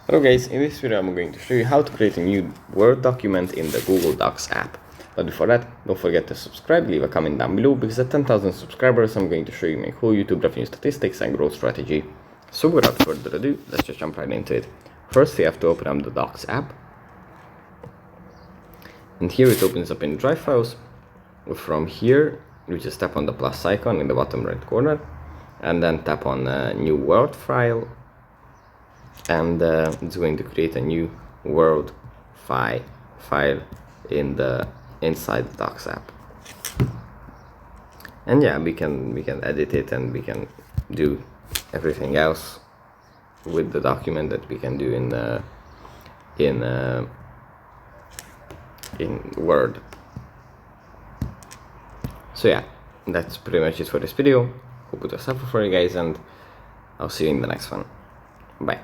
Hello guys, in this video I'm going to show you how to create a new Word document in the Google Docs app. But before that, don't forget to subscribe, leave a comment down below, because at 10,000 subscribers I'm going to show you my whole YouTube revenue statistics and growth strategy. So without further ado, let's just jump right into it. First we have to open up the Docs app. And here it opens up in Drive files. From here, you just tap on the plus icon in the bottom right corner, and then tap on New Word file. And it's going to create a new Word file inside the Docs app. And yeah, we can edit it, and we can do everything else with the document that we can do in Word. So yeah, that's pretty much it for this video. Hope it was helpful for you guys, and I'll see you in the next one. Bye.